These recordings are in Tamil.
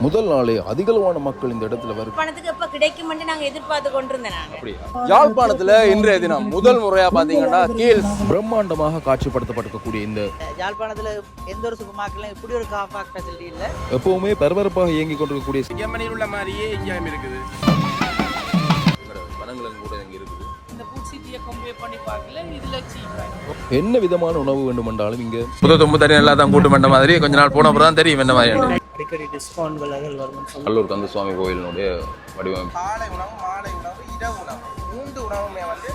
முதல் நாளே அதிகளவான மக்கள் இந்த இடத்துல வரும். பணத்துக்கு எப்ப கிடைக்கும் நாங்க எதிர்பார்த்து கொண்டிருந்தேன். அப்படியா? யாழ்ப்பாணத்துல இன்றைய தினம் முதல் முறையா பாத்தீங்கன்னா கீல்ஸ் பிரம்மாண்டமாக காட்சிப்படுத்தப்பட்டிருக்கக்கூடிய இந்த யாழ்ப்பாணத்துல எந்த ஒரு சூப்பர் மார்க்கெட்ல இப்படி ஒரு கார் பார்க் ஃபெசிலிட்டி இல்ல. எப்பவுமே பரபரப்பாக இயங்கிக் கொண்டிருக்கக்கூடிய ஜெர்மனியில் உள்ள மாதிரியே இங்கேயும் இருக்குது. வனங்களும் கூட இங்க இருக்குது. இந்த ஃபுட் சிட்டியை கம்பேர் பண்ணி பார்க்கல இதுல சீப். என்ன விதமான உணவு வேண்டுமென்றாலும் இங்க புது தும்பு தண்ணி எல்லாம் தான் கூட்டு பண்ண மாதிரி கொஞ்ச நாள் போன அப்புறம் தான் தெரியும் என்ன மாதிரி. அடிக்கடி டிஸ்கவுண்ட்கள் வரும். நல்லூர் கந்த சுவாமி கோயிலினுடைய வடிவமைப்பு காலை உணவு, மாலை உணவு, இரவு உணவு 3 உணவுமே வந்து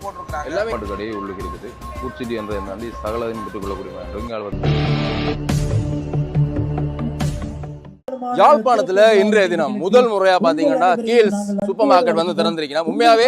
போட்டிருக்காங்க. எல்லாமே பாட்டு கடையே உள்ளுக்கு இருக்குது. ஃபுட் சிட்டி என்ற தாண்டி சகலதையும் பெற்றுக்கொள்ளக்கூடிய இங்கால் வந்து யாழ்ப்பாணத்துல இன்றைய தினம் முதல் முறையா பாத்தீங்கன்னா கீல்ஸ் சூப்பர் மார்க்கெட் வந்து திறந்திருக்கீங்கன்னா உண்மையாவே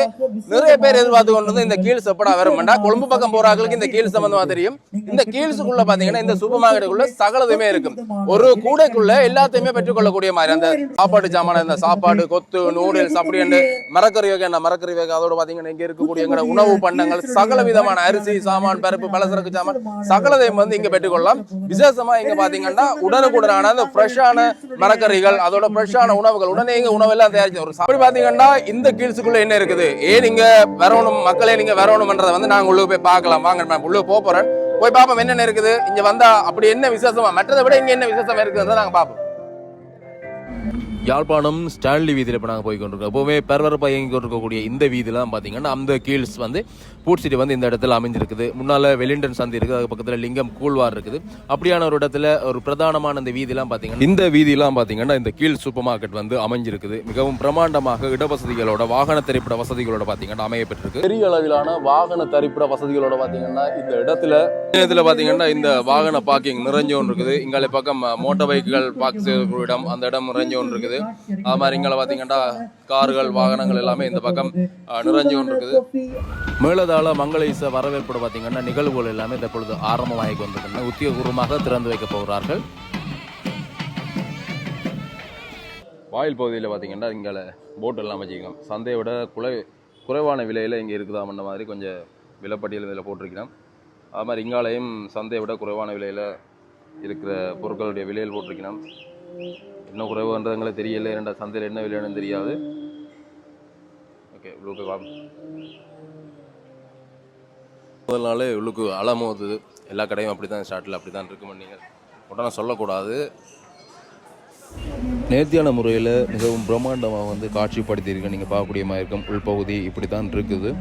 நிறைய பேர் எதிர்பார்த்து கொண்டு இந்த கீல்ஸ் எப்படா வரும்டா கொழும்பு பக்கம் போறாங்களுக்கு இந்த கீல்ஸ் சம்பந்தமா தெரியும். இந்த கீல்ஸுக்குள்ள பாத்தீங்கன்னா இந்த சூப்பர் மார்க்கெட்டுக்குள்ள சகலதுமே இருக்கும். ஒரு கூடைக்குள்ள எல்லாத்தையுமே பெற்றுக்கொள்ளக்கூடிய மாதிரி அந்த சாப்பாடு சாமான, இந்த சாப்பாடு, கொத்து, நூடுல்ஸ் அப்படி என்று மரக்கறி வகை, மரக்கறி வகை, அதோட பாத்தீங்கன்னா இங்க இருக்கக்கூடிய உணவு பண்டங்கள், சகல விதமான அரிசி சாமான், பருப்பு, பலசரக்கு சாமான் சகலதையும் வந்து இங்க பெற்றுக்கொள்ளலாம். விசேஷமா இங்க பாத்தீங்கன்னா உடனுக்குடனான அந்த ஃப்ரெஷ்ஷான மரக்கறிகள், அதோட ஃப்ரெஷ்ஷான உணவுகள், உடனே இங்க உணவெல்லாம் தயாரிச்சு ஒரு அப்படி பாத்தீங்கன்னா இந்த கீல்ஸுக்குள்ள என்ன இருக்குது, ஏன் நீங்க வரணும் மக்களே, நீங்க வரணும்ன்றதை வந்து நாங்க உள்ளே போய் பார்க்கலாம். வாங்க உள்ளே போறேன், போய் பார்ப்போம் என்னென்ன இருக்குது இங்க வந்தா. அப்படி என்ன விசேஷமா, மற்றதை விட இங்க என்ன விசேஷமா இருக்குதுன்றதை நாங்க பார்ப்போம். யாழ்ப்பாணம் ஸ்டான்லி வீதியில் இப்போ நாங்கள் போய் கொண்டிருக்கோம். எப்போவுமே பரபரப்பாக இயங்கி கொண்டிருக்கக்கூடிய இந்த வீதியெலாம் பார்த்தீங்கன்னா அந்த கீல்ஸ் வந்து ஃபுட் சிட்டி வந்து இந்த இடத்துல அமைஞ்சிருக்குது. முன்னால் வெலிங்டன் சந்தி இருக்குது, அது பக்கத்தில் லிங்கம் கூழ்வார் இருக்குது. அப்படியான ஒரு இடத்துல ஒரு பிரதானமான இந்த வீதியெல்லாம் பார்த்தீங்கன்னா இந்த வீதியெல்லாம் பார்த்தீங்கன்னா இந்த கீல்ஸ் சூப்பர் மார்க்கெட் வந்து அமைஞ்சிருக்குது. மிகவும் பிரமாண்டமாக இடவசதிகளோட, வாகன திரைப்பட வசதிகளோட பார்த்தீங்கன்னா அமையப்பட்டிருக்கு. பெரிய அளவிலான வாகன திரைப்பட வசதிகளோட பார்த்தீங்கன்னா இந்த இடத்துல பார்த்தீங்கன்னா இந்த வாகன பார்க்கிங் நிறைஞ்சோன்னு இருக்குது. இங்காலே பக்கம் மோட்டார் பைக்குகள் பார்க் செய்யக்கூடிய இடம், அந்த இடம் நிறைஞ்சோன்னு இருக்குது. அது மாதிரி இங்கே பார்த்தீங்கன்னா கார்கள், வாகனங்கள் எல்லாமே இந்த பக்கம் நிறைஞ்சு கொண்டு இருக்குது. மேலதாள மங்கள இசை வரவேற்போடு பார்த்தீங்கன்னா நிகழ்வுகள் எல்லாமே இந்த பொழுது ஆரம்பமாகி கொண்டிருக்கின்றன. உத்தியோகபூர்வமாக திறந்து வைக்க போகிறார்கள். வாயில் பகுதியில் பார்த்தீங்கன்னா இங்கே போட் எல்லாம் வச்சுக்கணும். சந்தையை விட குறைவான விலையில் இங்கே இருக்குதாமன்ற மாதிரி கொஞ்சம் விலைப்பட்டியல் இதில் போட்டிருக்கிறோம். அது மாதிரி இங்காலையும் சந்தையை விட குறைவான விலையில் இருக்கிற பொருட்களுடைய விலையில் போட்டிருக்கணும். இன்னும் குறைவுன்றதுங்களே தெரியல, இரண்டா சந்தையில் என்ன விலைன்னு தெரியாது. ஓகே, உள்ளுக்கு வா. முதல் நாள் உள்ளுக்கு அலமோது எல்லா கடையும் அப்படி தான், ஸ்டார்ட்டில் அப்படி தான் இருக்குமென்னு நீங்கள் உடனே சொல்லக்கூடாது. நேர்த்தியான முறையில் மிகவும் பிரம்மாண்டமாக வந்து காட்சிப்படுத்தியிருக்கேன். நீங்கள் பார்க்கக்கூடிய மாதிரி இருக்கும். உள்பகுதி இப்படி தான் இருக்குது.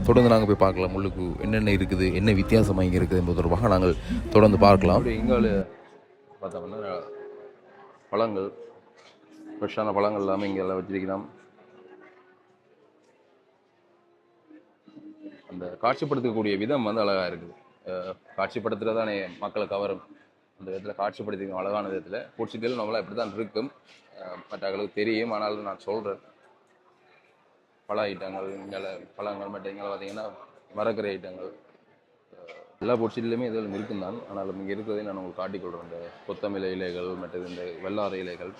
தொடர்ந்து நாங்கள் போய் பார்க்கலாம் உள்ளுக்கு என்னென்ன இருக்குது, என்ன வித்தியாசமாக இங்கே இருக்குது என்பது தொடர்பாக நாங்கள் தொடர்ந்து பார்க்கலாம். இங்கே பார்த்தோம்னா பழங்கள், ஃப்ரெஷ்ஷான பழங்கள் எல்லாமே இங்கே எல்லாம் வச்சிருக்கிறோம். அந்த காட்சிப்படுத்தக்கூடிய விதம் வந்து அழகாக இருக்குது. காட்சிப்படுத்துகிறதானே மக்களை கவரும். அந்த விதத்தில் காட்சிப்படுத்திக்கணும் அழகான விதத்தில். பூச்சிகள் நம்மளாம் இப்படி தான் இருக்கும், மற்றவர்களுக்கு தெரியும். ஆனாலும் நான் சொல்கிறேன், பழ ஐட்டங்கள், இங்கே பழங்கள் மற்ற இங்கே பார்த்தீங்கன்னா மரக்கறி ஐட்டங்கள் எல்லா பூச்சிலையுமே இதில் இருக்கும் தான். ஆனாலும் இங்கே இருக்கிறதே நான் உங்களுக்கு காட்டிக்கொள்கிறேன். இந்த கொத்தமல்லி இலைகள், மற்றது இந்த வெள்ளார இலைகள்,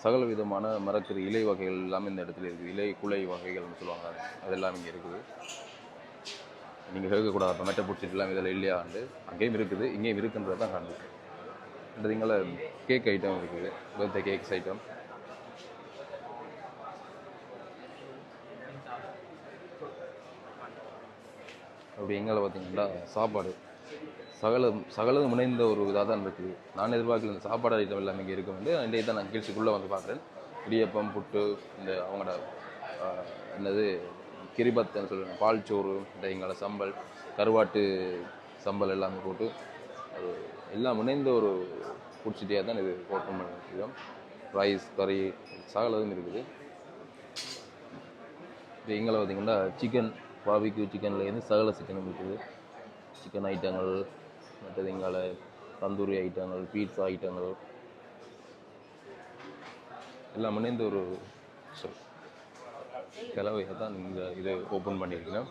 சகல விதமான மரக்கறி இலை வகைகள் எல்லாமே இந்த இடத்துல இருக்குது. இலை குலை வகைகள்னு சொல்லுவாங்க, அதெல்லாம் இங்கே இருக்குது. நீங்கள் கேட்கக்கூடாது அப்போ மெட்டை பூச்சிட்டுலாம் இதில் இல்லையாண்டு. அங்கேயும் இருக்குது, இங்கேயும் இருக்குன்றது தான் காண்பு. இங்கே கேக் ஐட்டம் இருக்குது, பர்த்டே கேக்ஸ் ஐட்டம். அப்படி எங்களை பார்த்தீங்கன்னா சாப்பாடு சகலதும் முனைந்த ஒரு இதாக தான் இருக்குது. நான் எதிர்பார்க்கல இந்த சாப்பாடு ஐட்டம் எல்லாமே இங்கே இருக்க வந்து இன்றைய தான் நான் கீழ்ச்சிக்குள்ளே வந்து பார்க்குறேன். இடியப்பம், புட்டு, இந்த அவங்களோட என்னது கிரிபத்துன்னு சொல்லுவாங்க, பால் சோறு, இந்த எங்களை சம்பல், கருவாட்டு சம்பல் எல்லாமே போட்டு அது எல்லாம் முனைந்த ஒரு ஃபுட் சிட்டியாக தான் இது ஓப்பன் பண்ணியிருக்கோம். ரைஸ், கறி சகலதும் இருக்குது. இப்போ எங்களை பார்த்தீங்கன்னா சிக்கன், பாபிக்யூ சிக்கன்லேருந்து சகல சிக்கனும் இருக்குது. சிக்கன் ஐட்டங்கள், மற்றது எங்கால தந்தூரி ஐட்டங்கள், பீட்சா ஐட்டங்கள் எல்லாம் முனைந்த ஒரு கலவையை தான் இந்த இதை ஓப்பன் பண்ணியிருக்கேன்.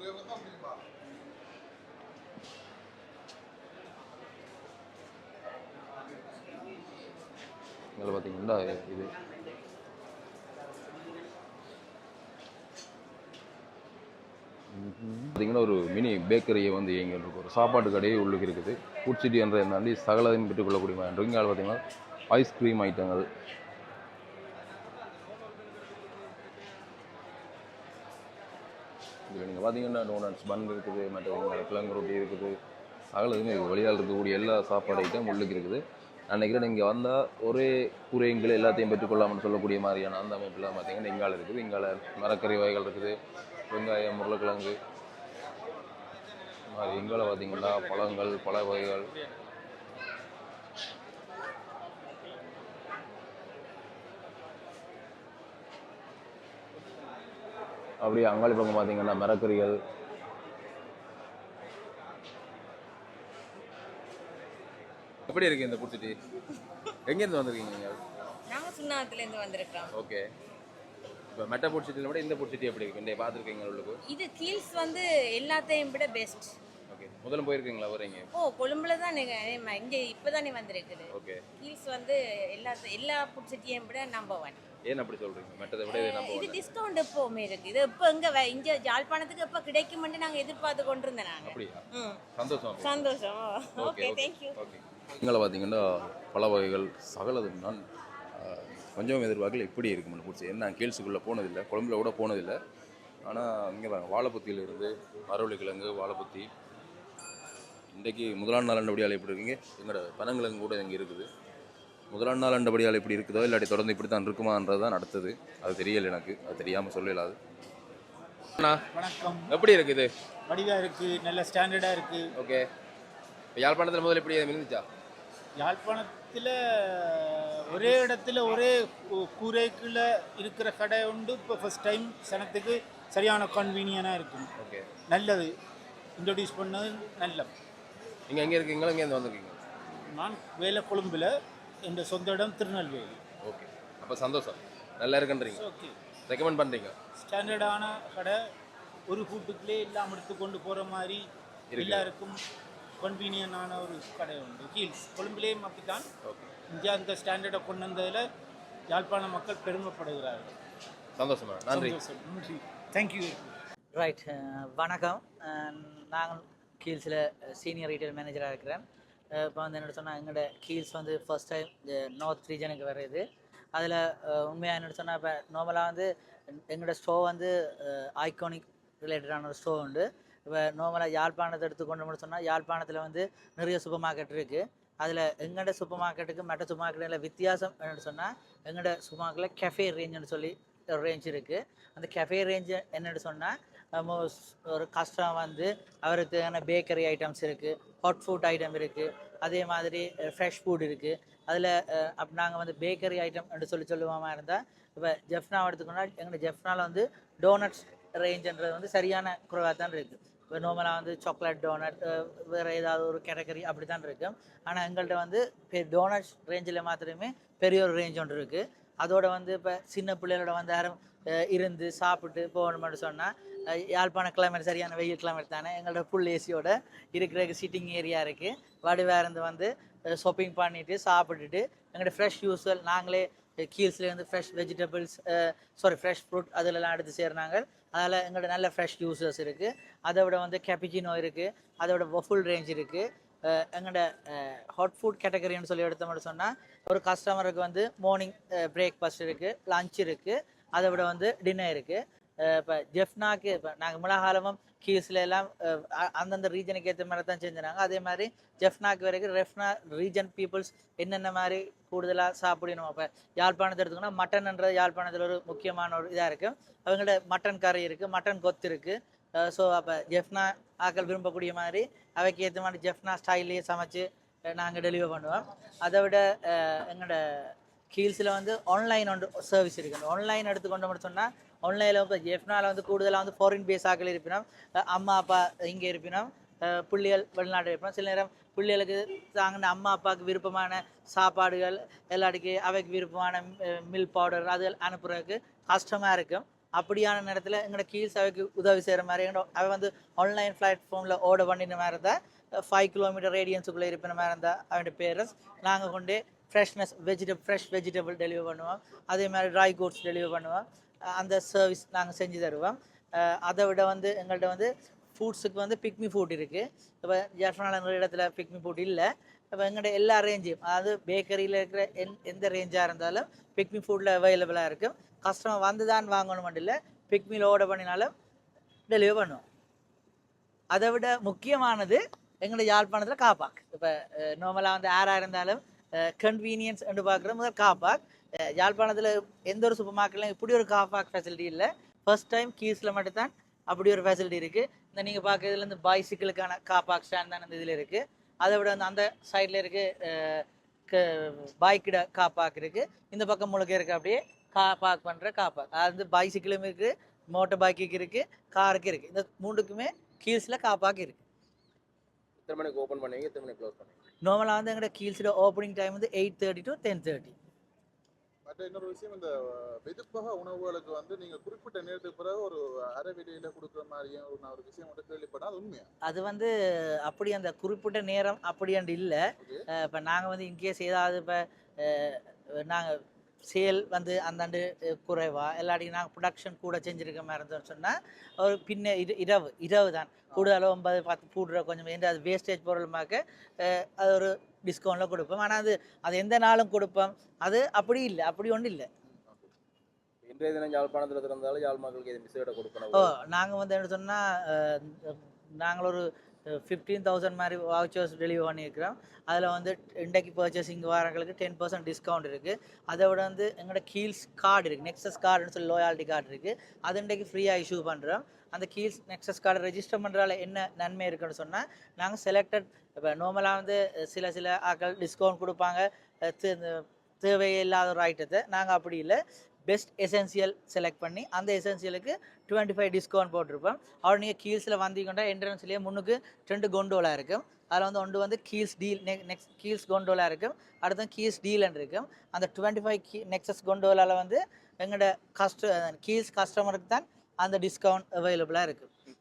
இதில் பார்த்தீங்கன்னா இது பார்த்தீங்கன்னா ஒரு மினி பேக்கரியை வந்து இயங்கிட்டு இருக்கு. ஒரு சாப்பாட்டு கடையே உள்ளுக்கு இருக்குது. ஃபுட் சிட்டி என்ற தாண்டி சகலதையும் பெற்றுக்கொள்ளக்கூடிய இங்கே பார்த்தீங்கன்னா ஐஸ்கிரீம் ஐட்டங்கள், இதில் நீங்கள் பார்த்தீங்கன்னா டோனட்ஸ் பன் இருக்குது, மற்ற கிழங்கு ரொட்டி இருக்குது, அகலதுமே இருக்குது. வெளியால் இருக்கக்கூடிய எல்லா சாப்பாடு ஐட்டம் உள்ளுக்கு இருக்குது. நான் நினைக்கிறேன் இங்கே வந்தால் ஒரே கூரைங்களை எல்லாத்தையும் பெற்றுக்கொள்ளாமல் சொல்லக்கூடிய மாதிரியான அந்த அமைப்புலாம் பார்த்தீங்கன்னா இங்கால இருக்குது. இங்கால மரக்கறி வகைகள் இருக்குது, வெங்காயம், உருளைக்கிழங்கு மாதிரி. இங்கால பார்த்தீங்கன்னா பழங்கள், பழ வகைகள், அப்படியே அங்காளி பக்கம் பார்த்தீங்கன்னா மரக்கறிகள். எப்படி இருக்கு இந்த புட் சிட்டி? எங்கேருந்து வந்திருக்கீங்க நீங்கள்? நாங்கள் சுண்ணாகத்துலேருந்து வந்திருக்கோம். ஓகே. இப்போ மெட்ட புட் சிட்டியில் விட இந்த புட் சிட்டி எப்படி இருக்கு? இன்றைய பார்த்துருக்கீங்க உள்ளுக்கு? இது கீல்ஸ் வந்து எல்லாத்தையும் விட பெஸ்ட். ஓகே. முதல்ல போயிருக்கீங்களா வரீங்க? கொழும்புல தான் இங்கே இப்போ தானே வந்திருக்குது. ஓகே. கீல்ஸ் வந்து எல்லா ஃபுட் சிட்டியையும் விட நம்பர் 1. ஏன் அப்படி சொல்கிறீங்க? மெட்டதை விட இது நம்பர் 1. இது டிஸ்கவுண்ட் எப்போவுமே இருக்குது. இது இப்போ இங்கே யாழ்ப்பாணத்துக்கு எப்போ கிடைக்குமென்று நாங்கள் எதிர்பார்த்து கொண்டிருந்தோம் நாங்கள். அப்படியா? சந்தோஷம். சந்தோஷம். Okay, thank you. ஓகே. இங்கே பார்த்தீங்கன்னா பல வகைகள் சகலது. நான் கொஞ்சம் எதிர்பார்க்கல இப்படி இருக்குமென்னு பிடிச்சி. நான் கீழ்ஸுக்குள்ளே போனதில்லை, கொழம்புல கூட போனதில்லை. ஆனால் இங்கே பாருங்கள், வாழைப்பத்தியிலிருந்து மரவள்ளி கிழங்கு, வாழைப்பத்தி. இன்றைக்கு முதலாம் நாள் அண்டபடியால் எப்படி இருக்குங்க? எங்களோட பனங்கிழங்கு கூட இங்கே இருக்குது. முதலாம் நாள் அண்டபடியால் எப்படி இருக்குதோ இல்லாட்டி தொடர்ந்து இப்படி தான் இருக்குமான்றது தான் அடுத்தது. அது தெரியலை எனக்கு, அது தெரியாமல் சொல்லலாது. வணக்கம். எப்படி இருக்குது? வடிவாக இருக்குது, நல்ல ஸ்டாண்டர்டாக இருக்குது. ஓகே. இப்போ யாழ்ப்பாணத்தில் முதல்ல எப்படி இருந்துச்சா? யாழ்ப்பாணத்தில் ஒரே இடத்துல ஒரே கூரைக்குள்ளே இருக்கிற கடை உண்டு. இப்போ ஃபஸ்ட் டைம் சனத்துக்கு சரியான கன்வீனியனாக இருக்கும். ஓகே. நல்லது, இன்ட்ரடியூஸ் பண்ணது நல்லது. நீங்கள் எங்கே இருக்கீங்களா? எங்கே வந்துருக்கீங்க? நான் வேலை கொழும்பில், என் சொந்த இடம் திருநெல்வேலி. ஓகே. அப்போ சந்தோஷம், நல்லா இருக்குன்றீங்க. ஓகே. ரெக்கமெண்ட் பண்ணுறீங்க? ஸ்டாண்டர்டான கடை, ஒரு கூட்டுக்குள்ளே எல்லாம் எடுத்துக்கொண்டு போகிற மாதிரி எல்லாருக்கும் கன்வீனியனான ஒரு கடை உண்டு. கீல்ஸ் கொழும்பிலேயும் அப்படித்தான். ஓகே. இந்தியா இந்த ஸ்டாண்டர்டை கொண்டு வந்ததில் யாழ்ப்பாண மக்கள் பெருமைப்படுகிறார்கள். சந்தோஷமா, நன்றி. நன்றி, தேங்க்யூ. ரைட், வணக்கம். நாங்கள் கீல்ஸில் சீனியர் ரீட்டைல் மேனேஜராக இருக்கிறேன். இப்போ வந்து என்னோட சொன்னால் எங்களோட கீல்ஸ் வந்து ஃபர்ஸ்ட் டைம் நார்த் ரீஜனுக்கு வருது. அதில் உண்மையாக என்னோட சொன்னால் இப்போ நார்மலாக வந்து எங்களோட ஸ்டோ வந்து ஐகானிக் ரிலேட்டடான ஒரு ஸ்டோ உண்டு. இப்போ நார்மலாக யாழ்ப்பாணத்தை எடுத்துக்கொண்டு சொன்னால் யாழ்ப்பாணத்தில் வந்து நிறைய சூப்பர் மார்க்கெட் இருக்குது. அதில் எங்களோட சூப்பர் மார்க்கெட்டுக்கு மற்ற சூப்பர் மார்க்கெட்டில் வித்தியாசம் என்னென்னு சொன்னால் எங்களோட சூப்பர் மார்க்கெட்டில் கெஃபே ரேஞ்சுன்னு சொல்லி ஒரு ரேஞ்ச் இருக்குது. அந்த கெஃபே ரேஞ்சு என்னென்னு சொன்னால் ஒரு கஸ்டமர் வந்து அவருக்கு தேவையான பேக்கரி ஐட்டம்ஸ் இருக்குது, ஹாட் ஃபுட் ஐட்டம் இருக்குது, அதே மாதிரி ஃப்ரெஷ் ஃபுட் இருக்குது. அதில் அப்போ நாங்கள் வந்து பேக்கரி ஐட்டம் என்று சொல்லுவோமா இருந்தால் இப்போ ஜெஃப்னா எடுத்துக்கோனால் எங்களோட ஜெஃப்னாவில் வந்து டோனட்ஸ் ரேஞ்சுன்றது வந்து சரியான குறைவாக தான் இருக்குது. இப்போ நார்மலாக வந்து சாக்லேட் டோனட் வேறு ஏதாவது ஒரு கேட்டகரி அப்படி தான் இருக்கும். ஆனால் எங்கள்கிட்ட வந்து டோனட்ஸ் ரேஞ்சில் மாத்திரமே பெரிய ஒரு ரேஞ்ச் ஒன்று இருக்குது. அதோட வந்து இப்போ சின்ன பிள்ளைகளோட வந்து யாரும் இருந்து சாப்பிட்டு போகணும்னு சொன்னால் யாழ்ப்பாண கிளைமேட் சரியான வெயில் கிளைமேட் தானே. எங்களோட ஃபுல் ஏசியோட இருக்கிற சிட்டிங் ஏரியா இருக்குது. வடிவேருந்து வந்து ஷாப்பிங் பண்ணிவிட்டு சாப்பிட்டுட்டு எங்களோட ஃப்ரெஷ் யூஸ்வல் நாங்களே கீல்ஸ்லேருந்து ஃப்ரெஷ் வெஜிடபிள்ஸ் ஃப்ரெஷ் ஃப்ரூட் அதிலெல்லாம் எடுத்து சேர்னாங்க. அதில் எங்களோட நல்ல ஃப்ரெஷ் ஜூஸஸ் இருக்குது. அதை விட வந்து கேப்பிச்சினோ இருக்குது, அதோட வஃபுல் ரேஞ்ச் இருக்குது. எங்களோட ஹாட் ஃபுட் கேட்டகரின்னு சொல்லி எடுத்தோம்னு சொன்னால் ஒரு கஸ்டமருக்கு வந்து மார்னிங் பிரேக்ஃபாஸ்ட் இருக்குது, லஞ்ச் இருக்குது, அதை விட வந்து டின்னர் இருக்குது. இப்போ ஜெஃப்னாக்கு இப்போ நாங்கள் மிளகாலமும் கீல்ஸில் எல்லாம் அந்தந்த ரீஜனுக்கு ஏற்ற மாதிரி தான் செஞ்சுனாங்க. அதே மாதிரி ஜெஃப்னாக்கு வரைக்கும் ரெஃப்னா ரீஜன் பீப்புள்ஸ் என்னென்ன மாதிரி கூடுதலாக சாப்பிடணும். இப்போ யாழ்ப்பாணத்தை எடுத்துக்கோன்னா மட்டன்ன்றது யாழ்ப்பாணத்தில் ஒரு முக்கியமான ஒரு இதாக இருக்குது. அவங்கள்ட்ட மட்டன் கறி இருக்குது, மட்டன் கொத்து இருக்குது. ஸோ அப்போ ஜெஃப்னா ஆக்கள் விரும்பக்கூடிய மாதிரி அவைக்கு ஏற்ற மாதிரி ஜெஃப்னா ஸ்டைல்லையே சமைச்சு நாங்கள் டெலிவர் பண்ணுவோம். அதை விட எங்களோட கீல்ஸில் வந்து ஆன்லைன் ஒன்று சர்வீஸ் இருக்குது. ஆன்லைன் எடுத்துக்கொண்டோம்னு சொன்னால் ஆன்லைனில் இப்போ ஜெஃப்னாவில் வந்து கூடுதலாக வந்து ஃபாரின் பேஸ் ஆக்கள் இருப்பினோம், அம்மா அப்பா இங்கே இருப்பினோம், பிள்ளைகள் வெளிநாட்டு இருப்பினோம். சில நேரம் பிள்ளைகளுக்கு தாங்கின அம்மா அப்பாவுக்கு விருப்பமான சாப்பாடுகள் எல்லாத்துக்கு அவைக்கு விருப்பமான மில்க் பவுடர் அது அனுப்புறதுக்கு கஷ்டமாக இருக்கும். அப்படியான நேரத்தில் எங்களோட கீல்ஸ் அவைக்கு உதவி செய்கிற மாதிரி அவை வந்து ஆன்லைன் பிளாட்ஃபார்மில் ஆர்டர் பண்ணின மாதிரி இருந்தால் 5 கிலோமீட்டர் ரேடியன்ஸுக்குள்ளே இருப்பின மாதிரி இருந்தால் அவனுடைய பேரண்ட்ஸ் நாங்கள் கொண்டு ஃப்ரெஷ் வெஜிடபிள் டெலிவர் பண்ணுவோம். அதே மாதிரி ட்ரை கூட்ஸ் டெலிவர் பண்ணுவோம். அந்த சர்வீஸ் நாங்கள் செஞ்சு தருவோம். அதை விட வந்து எங்கள்கிட்ட வந்து ஃபுட்ஸுக்கு வந்து பிக்மி ஃபுட் இருக்குது. இப்போ ஜெஃப்னால நிறைய இடத்துல பிக்மி ஃபுட் இல்லை. இப்போ எங்கள்கிட்ட எல்லா ரேஞ்சையும், அதாவது பேக்கரியில் இருக்கிற எந்த ரேஞ்சாக இருந்தாலும் பிக்மி ஃபுட்டில் அவைலபிளாக இருக்கும். கஸ்டமர் வந்து தான் வாங்கணும் மட்டும் இல்லை, பிக்மியில் ஆர்டர் பண்ணினாலும் டெலிவரி பண்ணுவோம். அதை விட முக்கியமானது எங்களோட யாழ்ப்பாணத்தில் காப்பாக். இப்போ நார்மலாக வந்து யாராக இருந்தாலும் கன்வீனியன்ஸ் என்று பார்க்குற முதல் காப்பாக். யாழ்ப்பாணத்தில் எந்த ஒரு சூப்பர் மார்க்கெட்லையும் இப்படி ஒரு காப்பாக் ஃபெசிலிட்டி இல்லை. ஃபர்ஸ்ட் டைம் கீஸில் மட்டும்தான் அப்படி ஒரு ஃபெசிலிட்டி இருக்குது. இந்த நீங்கள் பார்க்குறதுல இந்த பைசிக்கிளுக்கான காப்பாக் ஸ்டாண்ட் தான் இந்த இதில் இருக்குது. அதை விட வந்து அந்த சைடில் இருக்குது பைக்கிட காப்பாக் இருக்குது. இந்த பக்கம் முழுக்க இருக்குது அப்படியே பார்க் பண்ணுற காப்பாக். அது வந்து பைசிக்கிளும் இருக்குது, மோட்டர் பைக்குக்கு இருக்குது, காருக்கு இருக்குது. இந்த மூணுக்குமே கீல்ஸில் காப்பாக்கு இருக்குது. எத்தனை மணிக்கு ஓப்பன் பண்ணுவீங்க, எத்தனை மணிக்கு க்ளோஸ் பண்ணுவீங்க? நார்மலாக வந்து எங்களோட கீல்ஸோட ஓப்பனிங் டைம் வந்து 8:30 to 10:30. மற்ற இன்னொரு விஷயம், இந்த வெதுப்பக உணவுகளுக்கு வந்து நீங்கள் குறிப்பிட்ட நேரத்துக்கு பிறகு ஒரு அரை வெளியில் கொடுக்குற மாதிரியும் நான் ஒரு விஷயம் மட்டும் கேள்விப்பட்டேன். அது உண்மையா? அது வந்து அப்படி அந்த குறிப்பிட்ட நேரம் அப்படியாண்டு இல்லை. இப்போ நாங்கள் வந்து இன்கேஸ் ஏதாவது இப்போ நாங்கள் சேல் வந்து அந்தாண்டு குறைவாக எல்லாத்தையும் நாங்கள் ப்ரொடக்ஷன் கூட செஞ்சுருக்க மாதிரி இருந்தோம்னு சொன்னால் ஒரு பின்ன இரவு தான் கூடுதலாக 9-10 கூடுற கொஞ்சம் எந்த அது வேஸ்டேஜ் பொருளுமாக்க அது ஒரு டிஸ்கவுண்ட்டில் கொடுப்போம். ஆனால் அது எந்த நாளும் கொடுப்போம். அது அப்படி இல்லை, அப்படி ஒன்றும் இல்லை. இன்றைய தினம் யாழ்ப்பாணத்தில் திறந்தாலும் யாழ் மக்களுக்கு எது விசேட கொடுக்கணும். நாங்கள் வந்து என்ன சொன்னால் நாங்கள் ஒரு 15,000 மாதிரி வவுச்சர்ஸ் டெலிவரி பண்ணியிருக்கிறோம். அதில் வந்து இன்றைக்கு பர்ச்சேசிங் வாரங்களுக்கு 10% டிஸ்கவுண்ட் இருக்குது. அதை விட வந்து எங்களோட கீல்ஸ் கார்டு இருக்குது, நெக்ஸஸ் கார்டுன்னு சொல்லி லோயாலிட்டி கார்டு இருக்குது. அது இன்றைக்கு ஃப்ரீயாக இஷ்யூ பண்ணுறோம். அந்த கீல்ஸ் நெக்ஸஸ் கார்டை ரெஜிஸ்டர் பண்ணுறால என்ன நன்மை இருக்குன்னு சொன்னால், நாங்கள் செலக்டட் இப்போ நார்மலாக வந்து சில ஆக்கள் டிஸ்கவுண்ட் கொடுப்பாங்க தேவையில்லாத ஒரு ஐட்டத்தை. நாங்கள் அப்படி இல்லை, பெஸ்ட் எசென்சியல் செலக்ட் பண்ணி அந்த எசென்சியலுக்கு 25 டிஸ்கவுண்ட் போட்டிருப்போம். அவர் நீங்கள் கீல்ஸில் வந்தீங்கன்னா என்ட்ரன்ஸ்லேயே முன்னுக்கு 2 கொண்டோலா இருக்கும். அதில் வந்து ஒன்று வந்து கீல்ஸ் டீல், நெக்ஸ்ட் கீல்ஸ் கொண்டோலா இருக்கும், அடுத்து கீல்ஸ் டீல்ன்னு இருக்கும். அந்த 25 நெக்ஸஸ் கொண்டோலாவில் வந்து எங்களோட கீல்ஸ் கஸ்டமருக்கு தான் அந்த டிஸ்கவுண்ட் அவைலபிளாக இருக்குது.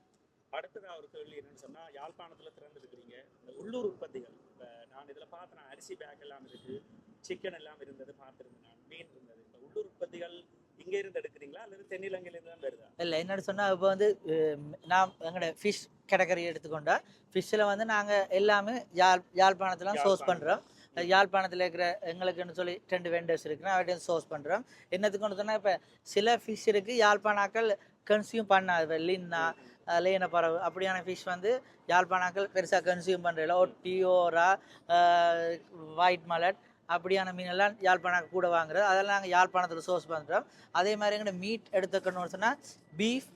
அடுத்ததாக ஒரு கேள்வி என்னென்னு சொன்னால், யாழ்ப்பாணத்தில் திறந்துருக்கிறீங்க இந்த உள்ளூர் உற்பத்திகள். இப்போ நான் இதில் பார்த்தேன், அரிசி பேக் எல்லாம் இருக்குது, சிக்கன் எல்லாம் இருந்தது பார்த்துருந்தேன், நான் மீன் இருந்தது. இப்போ உள்ளூர் உற்பத்திகள் இங்கே இருந்து எடுக்கிறீங்களா அல்லது தென்னிலங்கையிலேருந்து தான் வருதா? இல்லை, என்னென்னு சொன்னால் இப்போ வந்து நான் எங்களோட ஃபிஷ் கேட்டகரி எடுத்துக்கொண்டா ஃபிஷ்ஷில் வந்து நாங்கள் எல்லாமே யாழ்ப்பாணத்தில் சோர்ஸ் பண்ணுறோம். யாழ்ப்பாணத்தில் இருக்கிற எங்களுக்குன்னு சொல்லி 2 வெண்டர்ஸ் இருக்குன்னா அவர்கிட்ட சோர்ஸ் பண்ணுறோம். என்னத்துக்கு சொன்னால் இப்போ சில ஃபிஷ் இருக்குது யாழ்ப்பாணாக்கள் கன்சியூம் பண்ணாது. லின்னா, லேன பறவை அப்படியான ஃபிஷ் வந்து யாழ்ப்பாணாக்கள் பெருசாக கன்சியூம் பண்ணுறதில்ல. ஒட்டி, ஓரா, ஒயிட் மலட் அப்படியான மீனெல்லாம் யாழ்ப்பாணம் கூட வாங்குறது. அதெல்லாம் நாங்கள் யாழ்ப்பாணத்தில் சோர்ஸ் பண்ணுறோம். அதே மாதிரி எங்கள்ட மீட் எடுத்துக்கணும்னு சொன்னால் பீஃப்,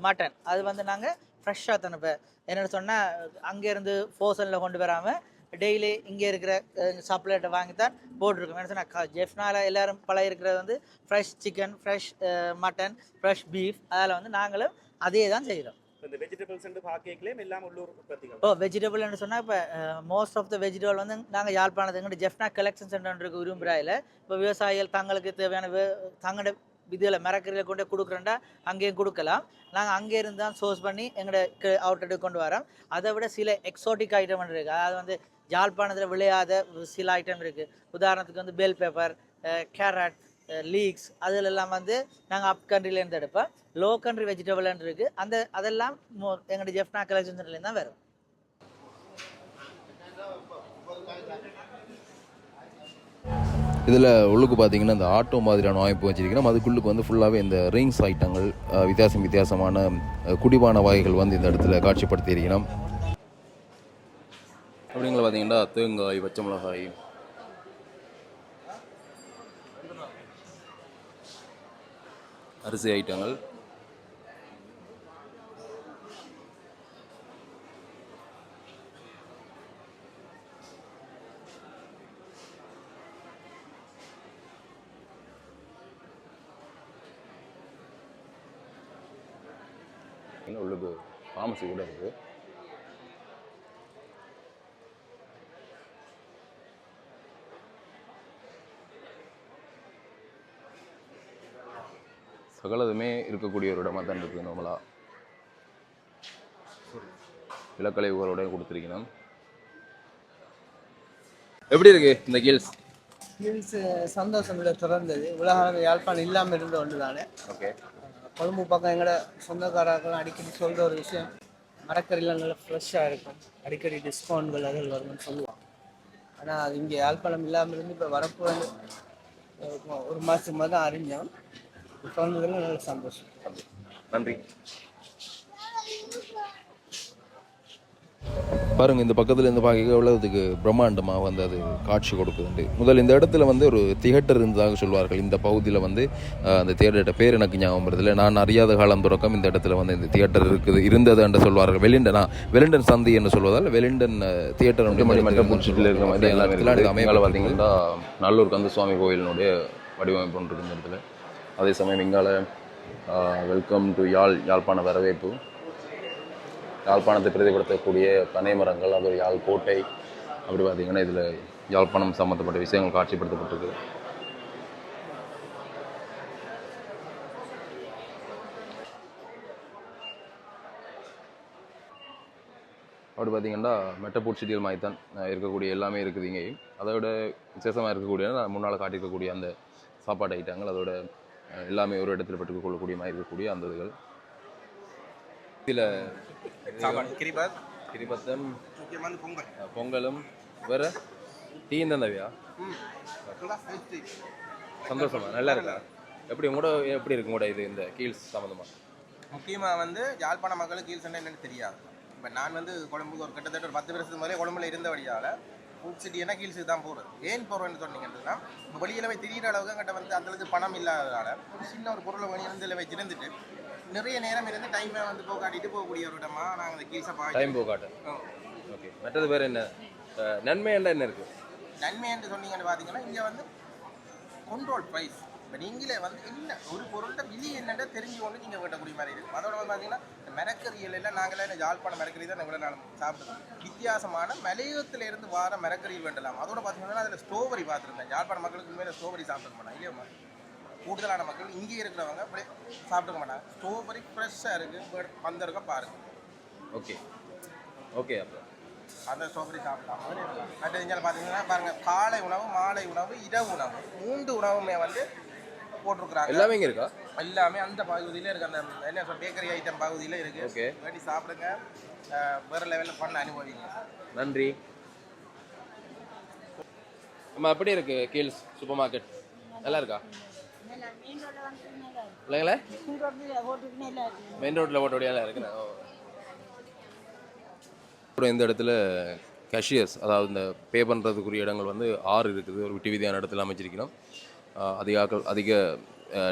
மட்டன் அது வந்து நாங்கள் ஃப்ரெஷ்ஷாக தானே என்னென்னு சொன்னால் அங்கேருந்து ஃபோசனில் கொண்டு வராமல் டெய்லி இங்கே இருக்கிற சப்ளைட்டை வாங்கி தான் போட்டிருக்கோம். என்ன சொன்னால் ஜெஃப்னால எல்லோரும் பழைய இருக்கிறது வந்து fresh chicken, fresh mutton, fresh beef. அதில் வந்து நாங்களும் அதே தான் செய்கிறோம். இந்த வெஜிடபிள்ஸ் அண்ட் பாக்கேக்லேயும் எல்லாம் உள்ளூர் உற்பத்திகள். வெஜிடபிள்னு சொன்னால் இப்போ மோஸ்ட் ஆஃப் த வெஜிடபிள் வந்து நாங்கள் யாழ்ப்பாணத்து எங்கள்கிட்ட ஜெஃப்னா கலெக்ஷன் சென்டருக்கு விரும்புகிறாயில் இப்போ விவசாயிகள் தங்களுக்கு தேவையான தங்களோட இதில் மரக்கறியில் கொண்டு கொடுக்குறேன்டா அங்கேயும் கொடுக்கலாம். நாங்கள் அங்கே இருந்து தான் சோர்ஸ் பண்ணி எங்களோட அவுட்லெட்டுக்கு கொண்டு வரோம். அதை விட சில எக்ஸோட்டிக் ஐட்டம் இருக்குது. அதாவது வந்து யாழ்ப்பாணத்தில் விளையாத சில ஐட்டம் இருக்குது. உதாரணத்துக்கு வந்து பெல் பெப்பர், கேரட், லீக்ஸ் அதிலெல்லாம் வந்து நாங்கள் அப் கண்ட்ரிலேருந்து எடுப்போம். லோ கண்ட்ரி வெஜிடபிள்னு இருக்குது. அதெல்லாம் எங்களோட ஜெஃப்னா கலெக்ஷன் சென்டர்லேருந்து தான் வரும். இதில் உள்ளுக்கு பார்த்தீங்கன்னா இந்த ஆட்டோ மாதிரியான வாய்ப்பு வச்சிருக்கிறோம். அதுக்குள்ளுக்கு வந்து ஃபுல்லாகவே இந்த ரிங்ஸ் ஐட்டங்கள், வித்தியாசமான குடிபான வகைகள் வந்து இந்த இடத்துல காட்சிப்படுத்தியிருக்கிறோம். அப்படிங்களா பார்த்தீங்கன்னா தேங்காய், பச்சை மிளகாய், அரிசி ஐட்டங்கள், உள்ளுக்கு ஃபார்மசி கூட இருக்குது. சகலதுமே இருக்கக்கூடிய ஒரு இடமா தான் இருக்குது. நார்மலாக இலக்கலைகளோட கொடுத்துருக்கணும். எப்படி இருக்கு இந்த கீல்ஸ்? கீல்ஸ் சந்தோஷம் இல்லை, திறந்தது. உலக யாழ்ப்பாணம் இல்லாமல் இருந்த ஒன்று தானே. ஓகே, கொழும்பு பக்கம் எங்களோட சொந்தக்காரர்களும் அடிக்கடி சொல்கிற ஒரு விஷயம், மரக்கறிலாம் நல்லா ஃப்ரெஷ்ஷாக இருக்கும், அடிக்கடி டிஸ்கவுண்ட்கள் அதில் வரும்னு சொல்லுவாங்க. ஆனால் அது இங்கே யாழ்ப்பாணம் இல்லாமல் இருந்து இப்போ வரப்பு வந்து ஒரு மாதத்துக்கு தான் அறிஞ்சோம். இப்போ வந்ததில் நல்ல சந்தோஷம். நன்றி. பாருங்கள் இந்த பக்கத்தில் இருந்து பார்க்க எவ்வளோதுக்கு பிரம்மாண்டமாக வந்து அது காட்சி கொடுக்குதுண்டு. முதல் இந்த இடத்துல வந்து ஒரு தியேட்டர் இருந்ததாக சொல்வார்கள். இந்த பகுதியில் வந்து அந்த தியேட்டர் பேர் எனக்கு ஞாபகம் வருதில்லை. நான் அறியாத காலம் தொடக்கம் இந்த இடத்துல வந்து இந்த தியேட்டர் இருந்தது என்று சொல்வார்கள். வெலிண்டன் சந்தி என்று சொல்வதால் வெலிண்டன் தியேட்டர் மட்டப்பூச்சிட்டில் இருக்கிற மாதிரி எல்லா இடத்துல அமையல. பார்த்தீங்கன்னா நல்லூர் கந்தசுவாமி கோயிலினுடைய வடிவமைப்பு ஒன்று இருக்குது இந்த இடத்துல. அதே சமயம் இங்கால வெல்கம் டு யாழ்ப்பாண வரவேற்பு, யாழ்ப்பாணத்தை பிரதிபடுத்தக்கூடிய பனை மரங்கள், அது ஒரு யாழ் கோட்டை, அப்படி பார்த்தீங்கன்னா இதில் யாழ்ப்பாணம் சம்மந்தப்பட்ட விஷயங்கள் காட்சிப்படுத்தப்பட்டிருக்கு. அப்படி பார்த்தீங்கன்னா மெட்டப்பூச்சிட்டியல் மாதிரி தான் இருக்கக்கூடிய எல்லாமே இருக்குது இங்கேயும். அதோட விசேஷமாக இருக்கக்கூடிய நான் முன்னால் காட்டியிருக்கக்கூடிய அந்த சாப்பாடு ஐட்டங்கள், அதோட எல்லாமே ஒரு இடத்துல பெற்றுக்கொள்ளக்கூடிய மாதிரி இருக்கக்கூடிய அந்த இதுகள். இதில் கிரிபத்தம், பொங்கலும் வேறு டீ தந்தவியா? சந்தோஷமா, நல்லா இருக்கா? எப்படி இருக்கு உங்களோட இது இந்த கீல்ஸ் சம்மந்தமாக? முக்கியமாக வந்து யாழ்ப்பாண மக்களுக்கு கீல்ஸ் என்னன்னு தெரியாது. இப்போ நான் வந்து கொழம்புக்கு ஒரு கிட்டத்தட்ட ஒரு 10 வருஷத்துக்கு முதலே கொழம்புல இருந்தபடியால் ஃபுட் சிட்டினா கீல்ஸுக்கு தான் போகிறது. ஏன் போகிறோன்னு சொன்னீங்கன்னா, இப்போ வெளியில் போய் திடீர் அளவுக்கு எங்கிட்ட வந்து அந்தளவுக்கு பணம் இல்லாததால் ஒரு சின்ன ஒரு பொருளை வாங்கி வந்து இதில் வச்சுருந்துட்டு நிறைய நேரம் இருந்து டைமை வந்து போக்காட்டிட்டு போகக்கூடிய ஒரு இடமா நாங்கள் அந்த கீல்ஸை பார்த்து டைம் போக்காட்டு. ஓகே, மற்றது வேறு என்ன நன்மை என்ன இருக்குது? நன்மை என்று சொன்னீங்கன்னு பார்த்தீங்கன்னா, இங்கே வந்து கண்ட்ரோல் ப்ரைஸ். இப்போ நீங்களே வந்து என்ன ஒரு பொருள்கிட்ட விலை என்னென்ன தெரிஞ்சு கொண்டு நீங்கள் வேட்டக்கூடிய மாதிரி இருக்கும். அதோட வந்து பார்த்தீங்கன்னா, இந்த மரக்கறிகள் எல்லாம் நாங்களே இந்த யாழ்ப்பாண மரக்கறி தான் எவ்வளோ நாள் சாப்பிடுவோம். வித்தியாசமான மலையத்தில் இருந்து வார மரக்கறிகள் வேண்டலாம். அதோட பார்த்தீங்கன்னா அதில் ஸ்ட்ராபெரி பார்த்துருந்தேன். யாழ்ப்பாண மக்களுக்கு மேலே ஸ்ட்ராபெரி சாப்பிட்டுக்க மாட்டாங்க இல்லையா? கூடுதலான மக்கள் இங்கே இருக்கிறவங்க அப்படி சாப்பிட்டுக்க மாட்டாங்க. ஸ்ட்ராபெரி ஃப்ரெஷ்ஷாக இருக்குது, வந்திருக்க பாருங்கள். ஓகே ஓகே, அப்போ அந்த ஸ்ட்ராபெரி சாப்பிடலாம். மற்ற இங்கே பார்த்தீங்கன்னா பாருங்கள், காலை உணவு, மாலை உணவு, இரவு உணவு, 3 உணவுமே வந்து போட்டிருக்கிறாங்க. எல்லாமே இங்கே இருக்கா? எல்லாமே அந்த பகுதியில் இருக்குது. அந்த என்ன சொல் பேக்கரி ஐட்டம் பகுதியில் இருக்குது. ஓகே, வேண்டி சாப்பிடுங்க, வேறு லெவலில் பண்ண அனுபவிங்க. நன்றி. அம்மா எப்படி இருக்கு கீல்ஸ் சூப்பர் மார்க்கெட்? நல்லா இருக்கா? இல்லைங்களே, மெயின் ரோட்டில் ஓட்டோடையெல்லாம் இருக்குண்ணா. அப்புறம் இந்த இடத்துல கேஷியர்ஸ், அதாவது இந்த பே பண்ணுறதுக்குரிய இடங்கள் வந்து 6 இருக்குது. ஒரு விட்டு வீதியான இடத்துல அமைச்சிருக்கணும். அதிக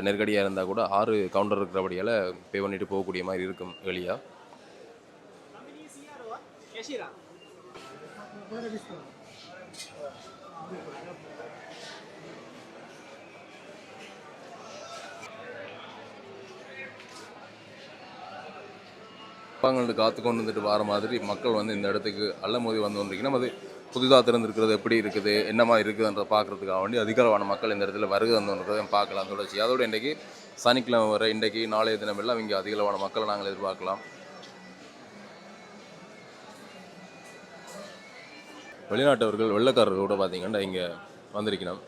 நெருக்கடியாக இருந்தால் கூட 6 கவுண்டர் இருக்கிறபடியால் பே பண்ணிட்டு போகக்கூடிய மாதிரி இருக்கும் எளியாக. காத்து கொண்டு வந்துட்டு வர மாதிரி மக்கள் வந்து இந்த இடத்துக்கு அள்ளமோதி வந்து கொண்டிருக்கணும். அது புதிதாக திறந்துருக்கிறது எப்படி இருக்குது, என்ன மாதிரி இருக்குதுன்றதை பார்க்குறதுக்காக வேண்டி அதிகளவான மக்கள் இந்த இடத்துல வருகை வந்துன்றதை பார்க்கலாம் தொடர்ச்சி. அதோட இன்றைக்கி சனிக்கிழமை வர இன்றைக்கி நாளைய தினம் எல்லாம் இங்கே அதிகளவான மக்களை நாங்கள் எதிர்பார்க்கலாம். வெளிநாட்டவர்கள் வெள்ளைக்காரர்கள் கூட பார்த்தீங்கன்னா இங்கே வந்திருக்கணும்.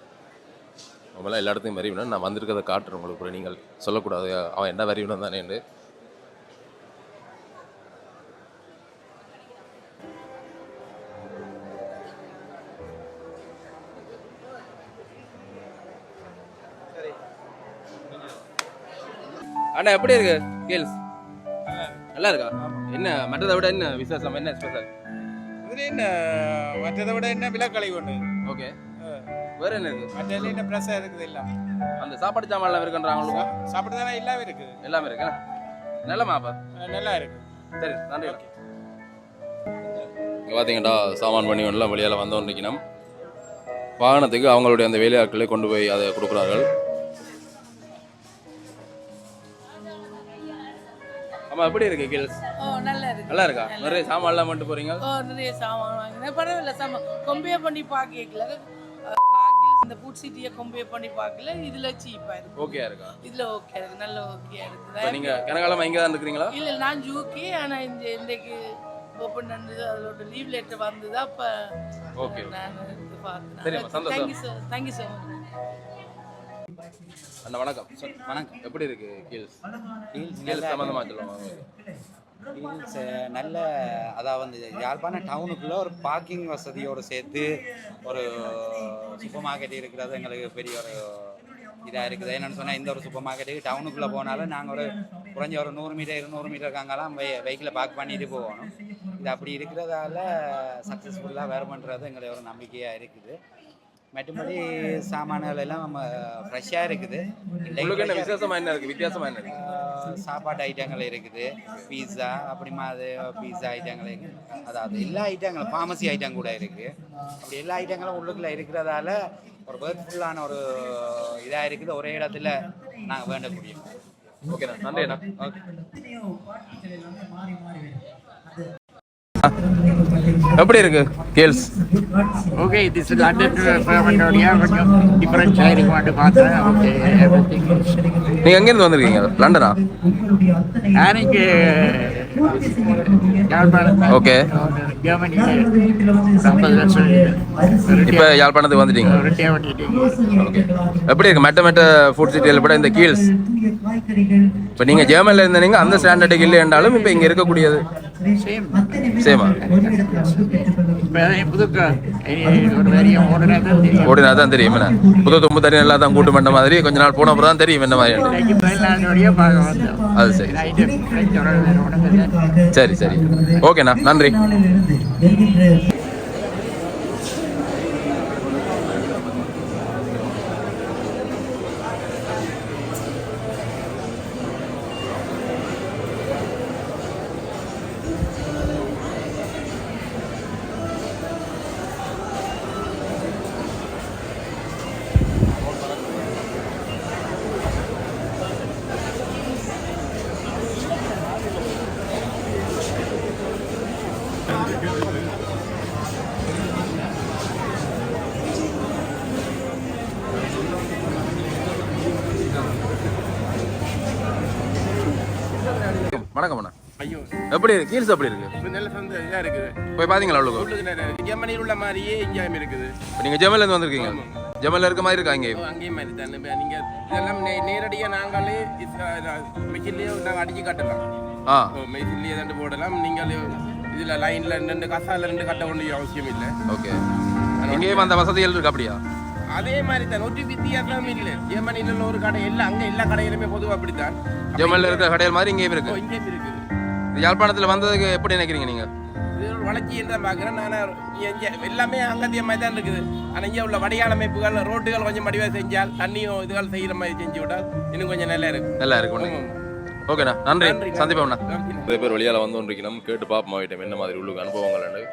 அவங்களாம் எல்லா இடத்தையும் வரைவினா நான் வந்திருக்கிறத காட்டுறேன் உங்களுக்கு. கூட நீங்கள் சொல்லக்கூடாது அவன் என்ன வரைவினம் தானேன்னு. அண்ணா எப்படி இருக்கு கேல்ஸ்? நல்லா இருக்கா? என்ன மற்றதை விட என்ன விசேஷம், என்ன ஸ்பெஷல் இதில்? என்ன மற்றதை விட என்ன விலக்கலை ஒன்று. ஓகே, வேற என்ன இருக்கு? மற்ற என்ன ப்ரெஷ்ஷாக இருக்குது எல்லாம். அந்த சாப்பாடு சாமான்லாம் இருக்குன்றாங்க. சாப்பிட்டு தானே எல்லாமே இருக்குது. எல்லாமே இருக்கு. நல்லமாப்பா, நல்லா இருக்கு. சரி, நன்றி. இங்கே பார்த்தீங்கன்னா சாமான் பண்ணி எல்லாம் வெளியால் வந்தோன்னு இருக்கணும். வாகனத்துக்கு அவங்களுடைய அந்த வேலையாட்களை கொண்டு போய் அதை கொடுக்குறார்கள். ஆமா, எப்படி இருக்கு கீல்ஸ்? நல்லா இருக்கு. நல்லா இருக்கா? நிறைய சாமான்லாம் மட்டும் போறீங்க? நிறைய சாமான் வாங்கினேன். பரவாயில்ல, சாமான் கம்பேர் பண்ணி பார்க்கல. இந்த ஃபுட் சிட்டியை கம்பேர் பண்ணி பார்க்கல. இதுல சீப்பா இருக்கு. ஓகே இருக்கா? இதுல ஓகே இருக்கு, நல்ல ஓகே இருக்கு. நீங்க கனகாலமா இங்க தான் இருக்கிறீங்களா? இல்ல, நான் யூகே. ஆனா இன்றைக்கு ஓப்பன் பண்ணது, அதோட லீவ் லெட்டர் வந்தது. அப்ப ஓகே, நான் பார்த்தேன். சரிம்மா, சந்தோஷம். Thank you so much. அண்ணா வணக்கம். வணக்கம். எப்படி இருக்கு கீல்ஸ்? கீல்ஸ் சம்பந்தமா சொல்லுவாங்க. கீல்ஸ் நல்ல, அதாவது யாழ்ப்பாண டவுனுக்குள்ளே ஒரு பார்க்கிங் வசதியோடு சேர்த்து ஒரு சூப்பர் மார்க்கெட் இருக்கிறது எங்களுக்கு பெரிய ஒரு இதாக இருக்குது. என்னென்னு சொன்னால், இந்த ஒரு சூப்பர் மார்க்கெட்டுக்கு டவுனுக்குள்ளே போனாலும் நாங்கள் ஒரு குறைஞ்ச ஒரு 100 மீட்டர் 200 மீட்டர் இருக்காங்கலாம் வெஹிக்கிளை பார்க் பண்ணிட்டு போகணும். இது அப்படி இருக்கிறதால சக்ஸஸ்ஃபுல்லாக வேறு பண்ணுறது எங்களுடைய ஒரு நம்பிக்கையாக இருக்குது. மற்றபடி சாமான்கள் எல்லாம் நம்ம ஃப்ரெஷ்ஷாக இருக்குது. விசேஷமாக என்ன இருக்குது, வித்தியாசமாக என்ன இருக்குது? சாப்பாட்டு ஐட்டங்கள் இருக்குது, பீஸா அப்படி மாதிரி பீஸா ஐட்டங்கள் இருக்குது. அதாவது எல்லா ஐட்டங்களும் ஃபார்மசி ஐட்டம் கூட இருக்குது. அப்படி எல்லா ஐட்டங்களும் உள்ளுக்குள்ளே இருக்கிறதால ஒரு வேர்ட்ஃபுல்லான ஒரு இதாக இருக்குது. ஒரே இடத்துல நாங்கள் வேண்டக்கூடிய. ஓகேண்ணா, நன்றிண்ணா. எப்படி இருக்கு gals? Okay, this is London ஃபேமண்டோடியா கொஞ்சம் டிஃபரன்ஸாக இருக்குமாட்டு பார்த்தேன். ஓகே, நீங்கள் எங்கேருந்து வந்திருக்கீங்க? லண்டனா? நான் இங்கே யாழ்ப்பாணம். ஓகே, ஜெர்மனியில் 50 வருஷம். இப்போ யாழ்ப்பாணத்துக்கு வந்துட்டீங்க. ஓகே, எப்படி இருக்கு மெட்ட ஃபுட் சிட்டியில் விட இந்த கீல்ஸ்? இப்போ நீங்கள் ஜெர்மனியில் இருந்தீங்க, அந்த ஸ்டாண்டர்டுக்கு இல்லை என்றாலும் இப்போ இங்கே இருக்கக்கூடியது சேமா? ஓடினா தான் தெரியும் என்ன புது தும்பு தண்ணி எல்லாம் தான் கூட்டு பண்ண மாதிரி கொஞ்ச நாள் போன அப்புறம் தான் தெரியும் என்ன மாதிரி. அது சரி சரி சரி ஓகேண்ணா, நன்றி. வணக்கம் அண்ணா. ஐயோ, எப்படி இருக்கு கீல்ஸ்? எப்படி இருக்கு? நல்ல இதாக இருக்குது. போய் பார்த்தீங்களா? அவ்வளோ ஜெர்மனியில் உள்ள மாதிரியே இங்கேயும் இருக்குது. இப்போ நீங்கள் ஜெர்மனிலேருந்து வந்திருக்கீங்க. ஜெர்மனியில் இருக்க மாதிரி இருக்கா இங்கேயும்? அங்கேயும் மாதிரி தான். நீங்கள் இதெல்லாம் நேரடியாக நாங்களே மெஷின்லேயே நாங்கள் அடிச்சு காட்டலாம். மெஷின்லேயே தான் போடலாம். நீங்கள் இதில் லைனில் 2 கசால 2 கட்ட ஒன்றும் அவசியம் இல்லை. ஓகே, இங்கேயும் அந்த வசதிகள் இருக்கு அப்படியா? அதே மாதிரி தான், ஒரு வித்தியாசம் இல்லை. ஜெர்மனியில் உள்ள ஒரு கடை எல்லாம் அங்கே எல்லா கடையிலுமே பொதுவாக அப்படித்தான். ஜெர்மனியில் இருக்கிற கடைகள் மாதிரி இங்கேயும் இருக்கு. இங்கேயும் இருக்குது. யாழ்ப்பாணத்தில் வந்ததுக்கு எப்படி நினைக்கிறீங்க நீங்கள்? இது ஒரு வளர்ச்சின்னு தான் பார்க்குறேன் நான். எல்லாமே அங்கத்திய மாதிரி தான் இருக்குது. ஆனால் இங்கே உள்ள வடிகால் அமைப்புகள், ரோட்டுகள் கொஞ்சம் வடிவாக செஞ்சால், தண்ணியும் இதுகள் செய்கிற மாதிரி செஞ்சு விட்டால் இன்னும் கொஞ்சம் நல்லா இருக்கும். நல்லா இருக்கும். ஓகேண்ணா, நன்றி. சந்திப்போம்ண்ணா. நிறைய பேர் வெளியால் வந்து கொண்டிருக்கணும், கேட்டு பார்ப்போம் என்ன மாதிரி உள்ளுக்கு அனுபவங்கள்.